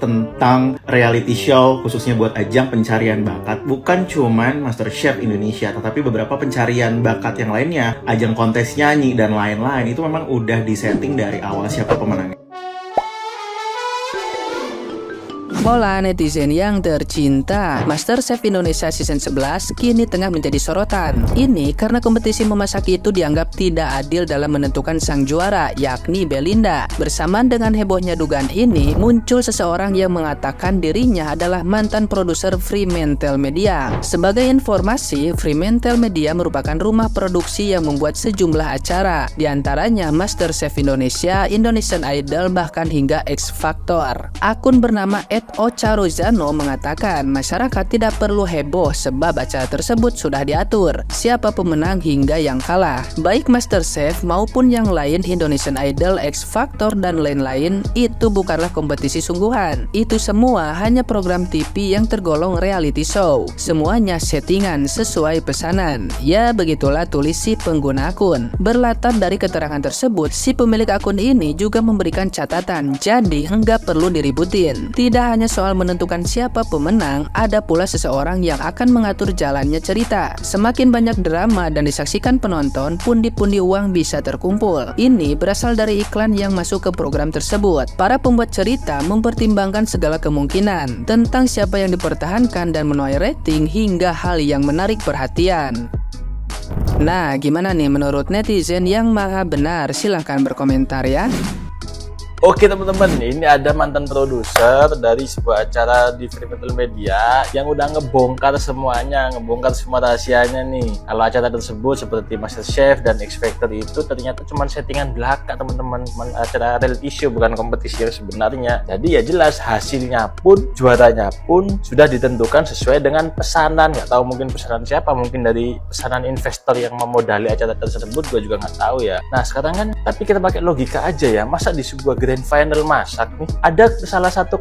tentang reality show khususnya buat ajang pencarian bakat. Bukan cuman MasterChef Indonesia, tetapi beberapa pencarian bakat yang lainnya, ajang kontes nyanyi dan lain-lain, itu memang udah disetting dari awal siapa pemenangnya. Mola netizen yang tercinta, MasterChef Indonesia Season 11 kini tengah menjadi sorotan. Ini karena kompetisi memasak itu dianggap tidak adil dalam menentukan sang juara, yakni Belinda. Bersamaan dengan hebohnya dugaan ini, muncul seseorang yang mengatakan dirinya adalah mantan produser Fremantle Media. Sebagai informasi, Fremantle Media merupakan rumah produksi yang membuat sejumlah acara, diantaranya MasterChef Indonesia, Indonesian Idol, bahkan hingga X Factor. Akun bernama Ocha Rozano mengatakan masyarakat tidak perlu heboh sebab acara tersebut sudah diatur siapa pemenang hingga yang kalah. Baik MasterChef maupun yang lain, Indonesian Idol, X Factor, dan lain-lain, itu bukanlah kompetisi sungguhan. Itu semua hanya program TV yang tergolong reality show. Semuanya settingan sesuai pesanan. Ya begitulah tulis si pengguna akun. Berlatar dari keterangan tersebut, si pemilik akun ini juga memberikan catatan, jadi enggak perlu diributin. Tidak hanya soal menentukan siapa pemenang, ada pula seseorang yang akan mengatur jalannya cerita. Semakin banyak drama dan disaksikan penonton, pundi-pundi uang bisa terkumpul. Ini berasal dari iklan yang masuk ke program tersebut. Para pembuat cerita mempertimbangkan segala kemungkinan tentang siapa yang dipertahankan dan menuai rating hingga hal yang menarik perhatian. Nah, gimana nih menurut netizen yang maha benar? Silahkan berkomentar ya. Oke teman-teman, ini ada mantan produser dari sebuah acara di Fremantle Media yang udah ngebongkar semuanya, ngebongkar semua rahasianya nih. Kalau acara tersebut seperti MasterChef dan X Factor itu ternyata cuma settingan belaka teman-teman, acara reality show bukan kompetisi yang sebenarnya. Jadi ya jelas hasilnya pun, juaranya pun sudah ditentukan sesuai dengan pesanan. Nggak tahu mungkin pesanan siapa, mungkin dari pesanan investor yang memodali acara tersebut, gue juga nggak tahu ya. Nah sekarang kan, tapi kita pakai logika aja ya, masa di sebuah grand final masak nih ada salah satu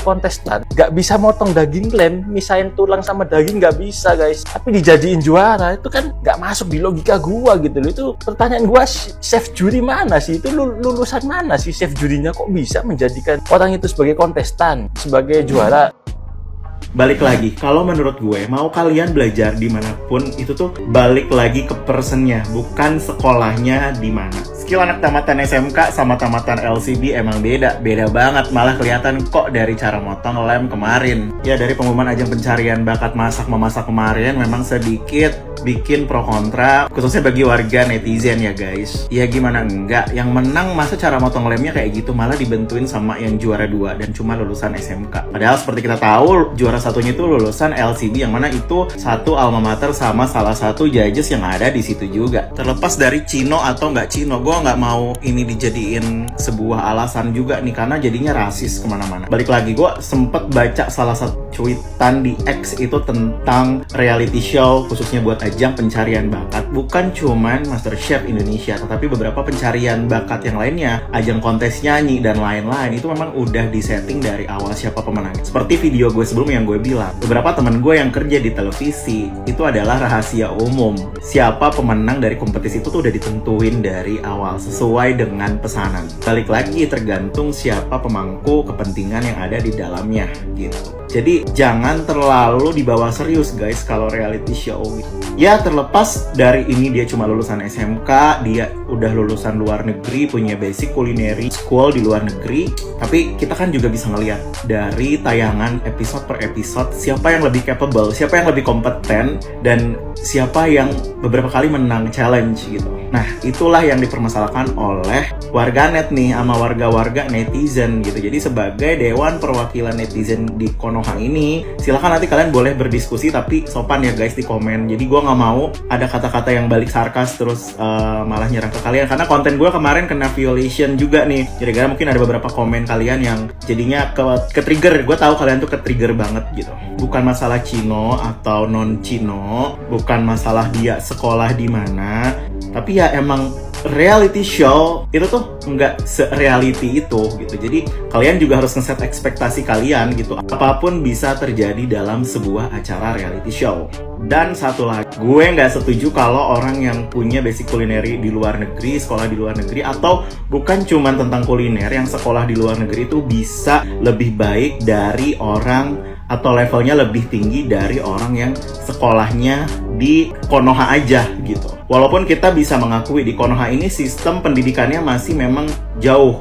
kontestan nggak bisa motong daging lem, misain tulang sama daging nggak bisa guys, tapi dijadiin juara, itu kan nggak masuk di logika gua gitu loh. Itu pertanyaan gua, chef juri mana sih itu, lulusan mana sih chef jurinya kok bisa menjadikan orang itu sebagai kontestan, sebagai juara? Balik lagi, kalau menurut gue, mau kalian belajar dimanapun, itu tuh balik lagi ke personnya, bukan sekolahnya di mana. Skill anak tamatan SMK sama tamatan LCB emang beda banget. Malah kelihatan kok dari cara motong lem kemarin. Ya dari pengumuman ajang pencarian bakat masak-memasak kemarin memang sedikit bikin pro kontra, khususnya bagi warga netizen ya guys. Ya gimana enggak, yang menang masa cara motong lemnya kayak gitu, malah dibentuin sama yang juara 2 dan cuma lulusan SMK. Padahal seperti kita tahu, juara satunya itu lulusan LCB, yang mana itu satu alma mater sama salah satu judges yang ada di situ juga. Terlepas dari Cino atau nggak Cino, gue nggak mau ini dijadiin sebuah alasan juga nih, karena jadinya rasis kemana-mana. Balik lagi, gue sempet baca salah satu cuitan di X itu tentang reality show khususnya buat ajang pencarian bakat. Bukan cuman MasterChef Indonesia, tetapi beberapa pencarian bakat yang lainnya, ajang kontes nyanyi dan lain-lain, itu memang udah disetting dari awal siapa pemenang. Seperti video gue sebelumnya yang gue bilang, beberapa temen gue yang kerja di televisi itu adalah rahasia umum. Siapa pemenang dari kompetisi itu tuh udah ditentuin dari awal sesuai dengan pesanan. Balik lagi, tergantung siapa pemangku kepentingan yang ada di dalamnya gitu. Jadi jangan terlalu dibawa serius guys kalau reality show. Ya terlepas dari ini dia cuma lulusan SMK, dia udah lulusan luar negeri, punya basic culinary school di luar negeri, tapi kita kan juga bisa ngelihat dari tayangan episode per episode siapa yang lebih capable, siapa yang lebih kompeten, dan siapa yang beberapa kali menang challenge gitu. Nah itulah yang dipermasalahkan oleh warganet nih sama warga-warga netizen gitu. Jadi sebagai dewan perwakilan netizen di Konoha ini, silakan nanti kalian boleh berdiskusi tapi sopan ya guys di komen. Jadi gue nggak mau ada kata-kata yang balik sarkas terus malah nyerang ke kalian, karena konten gue kemarin kena violation juga nih. Jadi mungkin ada beberapa komen kalian yang jadinya ke trigger. Gue tahu kalian tuh ke trigger banget gitu. Bukan masalah Cino atau non Cino, bukan masalah dia sekolah di mana, tapi ya emang reality show itu tuh nggak se-reality itu gitu. Jadi kalian juga harus ngeset ekspektasi kalian gitu. Apapun bisa terjadi dalam sebuah acara reality show. Dan satu lagi, gue nggak setuju kalau orang yang punya basic kulineri di luar negeri, sekolah di luar negeri, atau bukan cuma tentang kuliner, yang sekolah di luar negeri itu bisa lebih baik dari orang atau levelnya lebih tinggi dari orang yang sekolahnya di Konoha aja gitu. Walaupun kita bisa mengakui di Konoha ini sistem pendidikannya masih memang jauh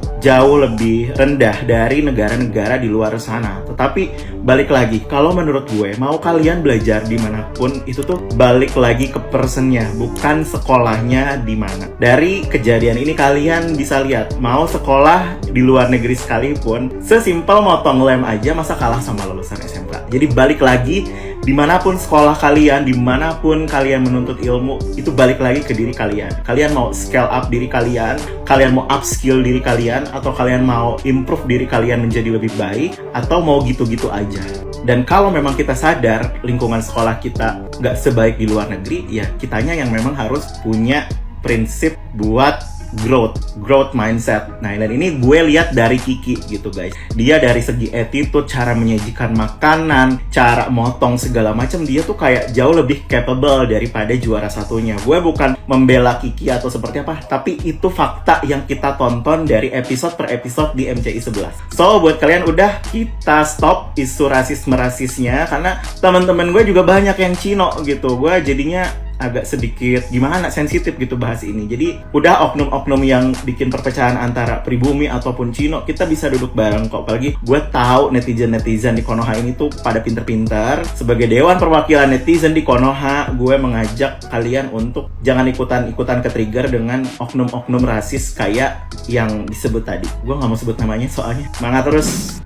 lebih rendah dari negara-negara di luar sana. Tetapi balik lagi, kalau menurut gue, mau kalian belajar dimanapun, itu tuh balik lagi ke personnya, bukan sekolahnya di mana. Dari kejadian ini kalian bisa lihat, mau sekolah di luar negeri sekalipun, sesimpel motong lem aja masa kalah sama lulusan SMK. Jadi balik lagi, dimanapun sekolah kalian, dimanapun kalian menuntut ilmu, itu balik lagi ke diri kalian. Kalian mau scale up diri kalian mau upskill diri kalian, atau kalian mau improve diri kalian menjadi lebih baik, atau mau gitu-gitu aja. Dan kalau memang kita sadar lingkungan sekolah kita nggak sebaik di luar negeri, ya kitanya yang memang harus punya prinsip buat growth mindset. Nah, dan ini gue lihat dari Kiki gitu guys. Dia dari segi attitude, cara menyajikan makanan, cara motong segala macam, dia tuh kayak jauh lebih capable daripada juara satunya. Gue bukan membela Kiki atau seperti apa, tapi itu fakta yang kita tonton dari episode per episode di MCI 11. So, buat kalian udah kita stop isu rasisme-rasisnya, karena teman-teman gue juga banyak yang Cino gitu. Gue jadinya agak sedikit gimana sensitif gitu bahas ini. Jadi udah oknum-oknum yang bikin perpecahan antara pribumi ataupun Cino, kita bisa duduk bareng kok. Apalagi gue tahu netizen di Konoha ini tuh pada pinter-pinter. Sebagai dewan perwakilan netizen di Konoha, gue mengajak kalian untuk jangan ikutan ke-trigger dengan oknum-oknum rasis kayak yang disebut tadi. Gue nggak mau sebut namanya soalnya. Semangat terus.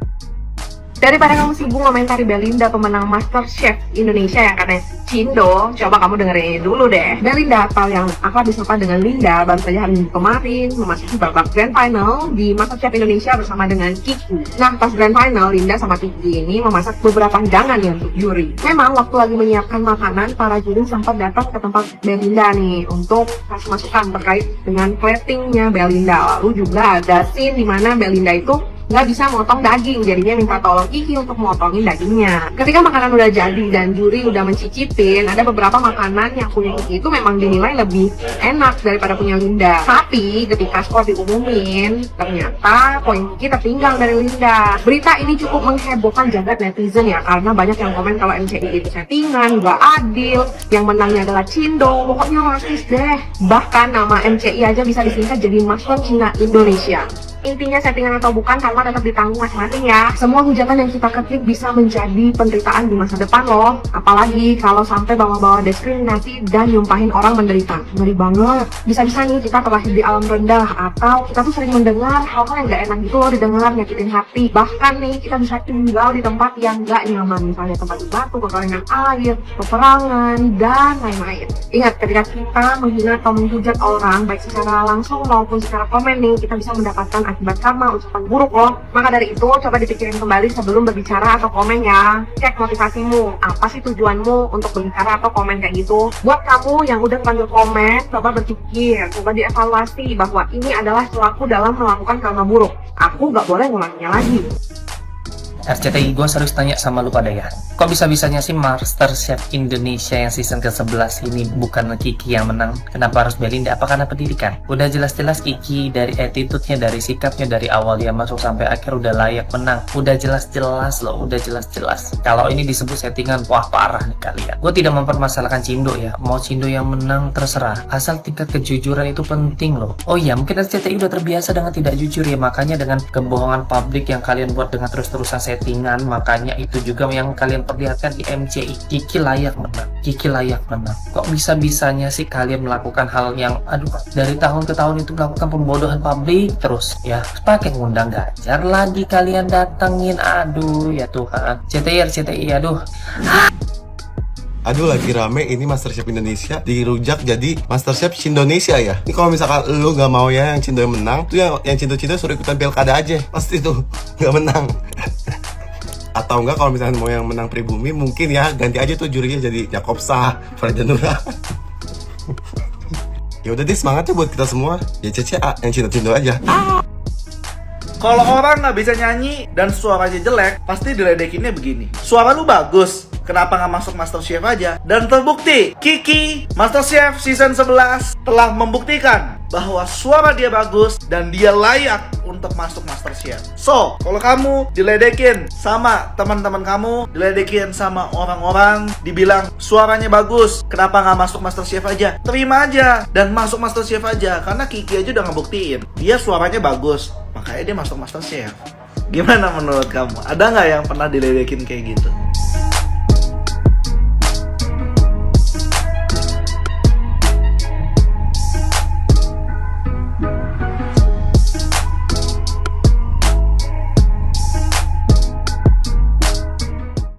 Daripada kamu sibuk komentari Belinda pemenang MasterChef Indonesia yang katanya Cindo, coba kamu dengerin dulu deh. Belinda atau yang akrab disapa dengan Linda baru saja hari Minggu kemarin memasuki babak grand final di MasterChef Indonesia bersama dengan Kiki. Nah, pas grand final, Linda sama Kiki ini memasak beberapa hidangan nih untuk juri. Memang waktu lagi menyiapkan makanan, para juri sempat datang ke tempat Belinda nih untuk kasih masukan terkait dengan platingnya Belinda. Lalu juga ada scene di mana Belinda itu nggak bisa motong daging, jadinya minta tolong Kiki untuk motongin dagingnya. Ketika makanan udah jadi dan juri udah mencicipin, ada beberapa makanan yang punya Kiki itu memang dinilai lebih enak daripada punya Linda. Tapi ketika skor diumumin, ternyata poin Kiki tertinggal dari Linda. Berita ini cukup menghebohkan jagat netizen ya, karena banyak yang komen kalau MCI itu settingan, nggak adil, yang menangnya adalah Cindo, pokoknya rasis deh. Bahkan nama MCI aja bisa disingkat jadi Master Cina Indonesia. Intinya settingan atau bukan, karma tetap ditanggung masing-masing ya. Semua hujatan yang kita ketik bisa menjadi penderitaan di masa depan loh. Apalagi kalau sampai bawa-bawa diskriminasi dan nyumpahin orang menderita. Ngeri banget. Bisa-bisa nih kita terlahir di alam rendah, atau kita tuh sering mendengar hal-hal yang gak enak gitu loh didengar, nyakitin hati. Bahkan nih kita bisa tinggal di tempat yang gak nyaman, misalnya tempat batu, kekeringan air, peperangan, dan lain-lain. Ingat, ketika kita menghina atau menghujat orang, baik secara langsung maupun secara komen nih, kita bisa mendapatkan akibat karma, ucapan buruk loh. Maka dari itu, coba dipikirin kembali sebelum berbicara atau komen ya. Cek motivasimu, apa sih tujuanmu untuk berbicara atau komen kayak gitu. Buat kamu yang udah panggil komen, coba berpikir, coba dievaluasi bahwa ini adalah pelaku dalam melakukan karma buruk. Aku gak boleh ngulanginya lagi. RCTI, gue serius tanya sama lu pada ya, kok bisa-bisanya sih MasterChef Indonesia yang season ke-11 ini bukan Kiki yang menang? Kenapa harus Belinda? Apa karena pendidikan? Udah jelas-jelas Kiki dari attitude-nya, dari sikapnya, dari awal dia masuk sampai akhir udah layak menang. Udah jelas-jelas loh, udah jelas-jelas. Kalau ini disebut settingan, wah parah nih kalian. Gue tidak mempermasalahkan Cindo ya, mau Cindo yang menang terserah, asal tingkat kejujuran itu penting loh. Oh iya, mungkin RCTI udah terbiasa dengan tidak jujur ya, makanya dengan kebohongan publik yang kalian buat dengan terus-terusan settingan, makanya itu juga yang kalian perlihatkan di MCI. Kiki layak menang, Kiki layak menang. Kok bisa-bisanya sih kalian melakukan hal yang dari tahun ke tahun itu melakukan pembodohan publik terus ya, pakai ngundang Ganjar lagi kalian datengin, aduh ya Tuhan. RCTI aduh lagi rame ini MasterChef Indonesia dirujak jadi MasterChef Indonesia ya. Ini kalau misalkan lu gak mau ya yang Cindo yang menang, tuh yang Cindo-Cindo suruh ikutan pilkada aja, pasti tuh gak menang. Atau enggak kalau misalkan mau yang menang pribumi, mungkin ya ganti aja tuh jurinya jadi Yakobsa, Farjanura. Ya udah deh, semangat ya buat kita semua. Ya CCA yang cinta-cinta aja. Kalau orang nggak bisa nyanyi dan suaranya jelek, pasti diledekinnya begini. Suara lu bagus, kenapa nggak masuk MasterChef aja? Dan terbukti, Kiki, MasterChef Season 11 telah membuktikan bahwa suara dia bagus dan dia layak untuk masuk MasterChef. So, kalau kamu diledekin sama teman-teman kamu, diledekin sama orang-orang, dibilang suaranya bagus, kenapa nggak masuk MasterChef aja? Terima aja dan masuk MasterChef aja, karena Kiki aja udah ngebuktiin dia suaranya bagus, makanya dia masuk MasterChef. Gimana menurut kamu? Ada nggak yang pernah diledekin kayak gitu?